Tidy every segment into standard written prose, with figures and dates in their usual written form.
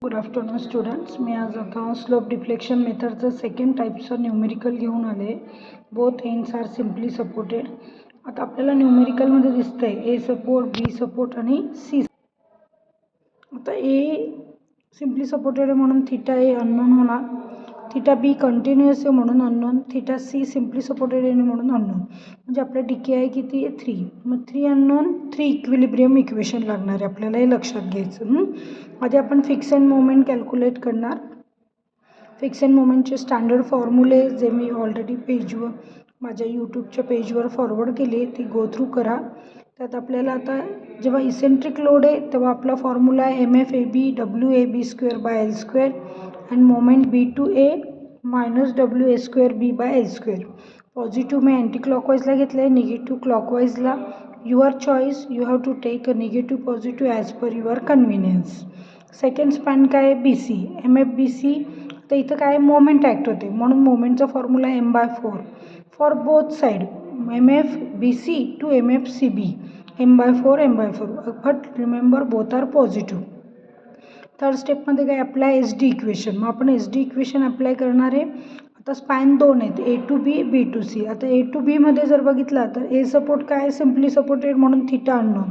Good afternoon students. मी आज आता स्लोप डिफ्लेक्शन मेथडचं सेकंड टाईपचं न्यूमेरिकल घेऊन आले. Both ends are simply supported. आता आपल्याला न्यूमेरिकलमध्ये दिसतंय ए सपोर्ट, बी सपोर्ट आणि सी. आता ए सिम्पली सपोर्टेड आहे म्हणून थीटा ए अननोन होणार, थीटा बी कंटिन्युअस आहे म्हणून unknown, theta C simply supported आहे म्हणून अननोन. म्हणजे आपल्या डीके आहे किती आहे 3. मग 3 अननोन, 3 इक्विलिब्रियम इक्वेशन लागणार आहे आपल्याला, हे लक्षात घ्यायचं. आधी आपण फिक्स अँड मोमेंट कॅल्क्युलेट करणार. फिक्स अँड मोमेंटचे स्टँडर्ड फॉर्म्युले जे मी ऑलरेडी पेजवर माझ्या यूट्यूबच्या पेजवर फॉरवर्ड केले ती गो थ्रू करा. त्यात आपल्याला आता जेव्हा इसेंट्रिक लोड आहे तेव्हा आपला फॉर्म्युला आहे MFAB WAB² / L² and moment B2A - WA²B/L². Positive मी अँटी क्लॉकवाईजला घेतलं आहे, निगेटिव्ह क्लॉकवाईजला. Your choice, you have to take a negative positive as per your convenience. Second span काय आहे BC, MFBC. तर इथं काय मोमेंट ॲक्ट होते म्हणून मोमेंटचा formula M/4 for both side, MFBC to MFCB, M/4. But remember both are positive. Third स्टेपमध्ये काय अप्लाय SD इक्वेशन. मग आपण SD इक्वेशन अप्लाय करणार आहे. आता स्पॅन 2 आहेत, A to B, B to C. आता A to B मध्ये जर बघितला तर A सपोर्ट काय सिम्पली सपोर्टेड म्हणून थीटा अननोन,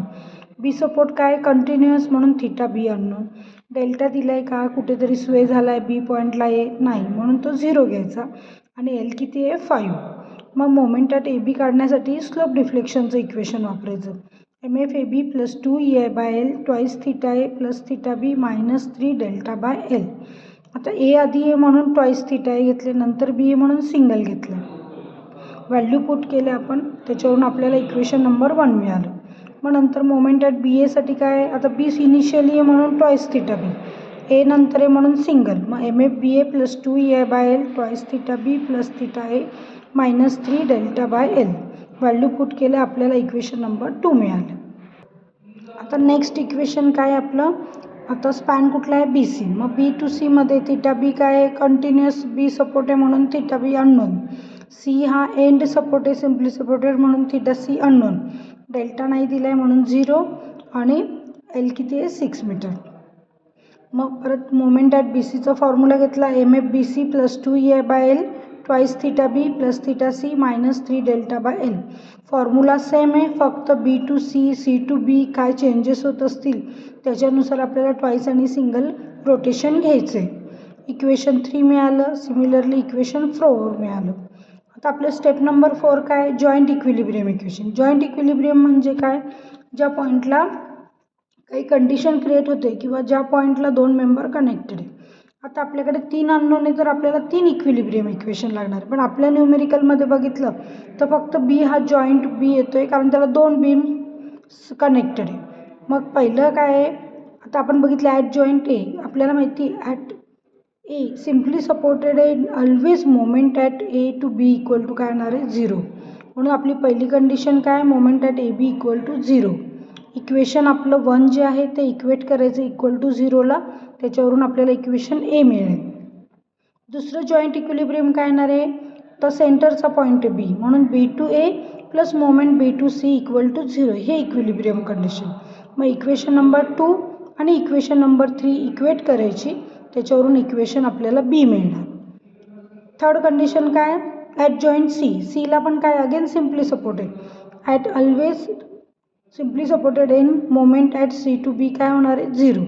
B सपोर्ट काय कंटिन्युअस म्हणून थीटा B अननोन. डेल्टा दिलाय का कुठेतरी स्वे झाला आहे B पॉईंटला A नाही म्हणून तो 0 घ्यायचा आणि L किती आहे 5. मग मोमेंट ॲट AB काढण्यासाठी स्लोप डिफ्लेक्शनचं इक्वेशन वापरायचं. MFAB + 2EA/L twice theta A + theta B - 3 डेल्टा/L. आता A आधी आहे म्हणून ट्वाईस थीटा A घेतले, नंतर B आहे म्हणून सिंगल घेतलं. व्हॅल्यू पुट केले आपण, त्याच्यावरून आपल्याला इक्वेशन नंबर 1 मिळालं. मग नंतर मोमेंट ॲट BA साठी काय, आता B इनिशियली आहे म्हणून ट्वाईस थीटा B, A नंतर आहे म्हणून सिंगल. मग MFBA + 2EA/L twice theta B + theta A - 3 delta. Value put केलं, आपल्याला इक्वेशन नंबर 2 मिळालं. आता नेक्स्ट इक्वेशन काय आपलं, आता स्पॅन कुठला आहे BC. मग B to C मध्ये थीटा B काय आहे कंटिन्युअस, B सपोर्ट आहे म्हणून थीटा B अननोन. C हा एंड सपोर्ट आहे सिम्पली सपोर्टेड म्हणून थीटा C अननोन. डेल्टा नाही दिला आहे म्हणून 0 आणि L किती आहे 6 मीटर. मग परत मोमेंट ॲट BCचा फॉर्म्युला घेतला MFBC + 2EA/L twice theta B + theta C - 3 delta. Formula same आहे, फक्त B to C, C to B काय चेंजेस होत असतील त्याच्यानुसार आपल्याला ट्वाईस आणि सिंगल रोटेशन घ्यायचं आहे. इक्वेशन 3 मिळालं. सिमिलरली इक्वेशन 4 मिळालं. आता आपलं स्टेप नंबर 4 काय, joint equilibrium equation. Joint equilibrium म्हणजे काय, ज्या पॉईंटला काही कंडिशन क्रिएट होते किंवा ज्या पॉईंटला 2 मेंबर कनेक्टेड आहे. आता आपल्याकडे 3 अननोन आहे तर आपल्याला 3 इक्विलिब्रियम इक्वेशन लागणार. पण आपल्या न्यूमेरिकलमध्ये बघितलं तर फक्त B हा जॉईंट B येतोय कारण त्याला 2 बीम कनेक्टेड आहे. मग पहिलं काय आहे, आता आपण बघितलं ॲट जॉईंट A, आपल्याला माहिती ॲट A सिम्पली सपोर्टेड आहे, always moment at A to B = काय येणार आहे 0. म्हणून आपली पहिली कंडिशन काय, मोमेंट ॲट AB = 0. इक्वेशन आपलं 1 जे आहे ते इक्वेट करायचं =0ला, त्याच्यावरून आपल्याला इक्वेशन A मिळेल. दुसरं जॉईंट इक्विलिब्रियम काय येणार आहे, तर सेंटरचा पॉईंट आहे B म्हणून B to A + moment B to C = 0. हे इक्विलिब्रियम कंडिशन. मग इक्वेशन नंबर 2 आणि इक्वेशन नंबर 3 इक्वेट करायची, त्याच्यावरून इक्वेशन आपल्याला B मिळणार. थर्ड कंडिशन काय, ॲट जॉईंट C. Cला पण काय again simply supported, at always simply supported in moment at C to B काय होणार आहे 0.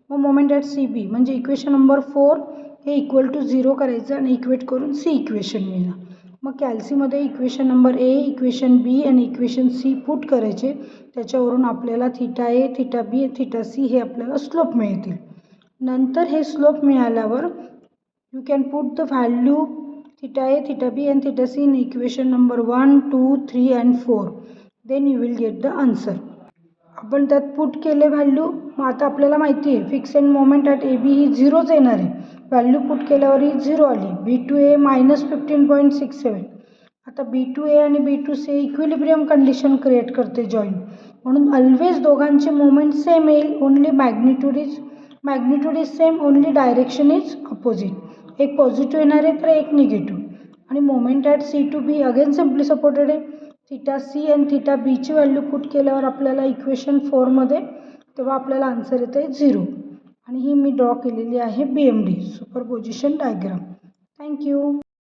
मग मोमेंट ॲट CB म्हणजे इक्वेशन नंबर 4 हे =0 करायचं आणि इक्वेट करून C इक्वेशन मिळणार. मग कॅल्सीमध्ये equation number A, equation B आणि इक्वेशन C पुट करायचे, त्याच्यावरून आपल्याला theta A, theta B, theta C हे आपल्याला स्लोप मिळतील. नंतर हे स्लोप मिळाल्यावर you can put the value theta A, theta B and theta C in equation number 1, 2, 3 and 4. Then you will get the answer. आपण त्यात पुट केले value. मग आता आपल्याला माहिती आहे fix and moment at AB ही 0च येणार आहे. व्हॅल्यू पुट केल्यावर ही 0 आली. B to A - 15.67. आता B to A आणि B to C equilibrium condition create करते जॉईंट, म्हणून ऑलवेज दोघांचे मोमेंट सेम येईल, only magnitude is same, only direction is opposite. एक पॉझिटिव्ह येणार आहे तर एक निगेटिव्ह. आणि moment at C to B again simply supported आहे. थीटा C आणि थीटा Bची व्हॅल्यू पुट केल्यावर आपल्याला इक्वेशन 4 मध्ये तेव्हा आपल्याला आन्सर येते 0. आणि ही मी ड्रॉ केलेली आहे BMD सुपरपोजिशन डायग्राम. थँक्यू.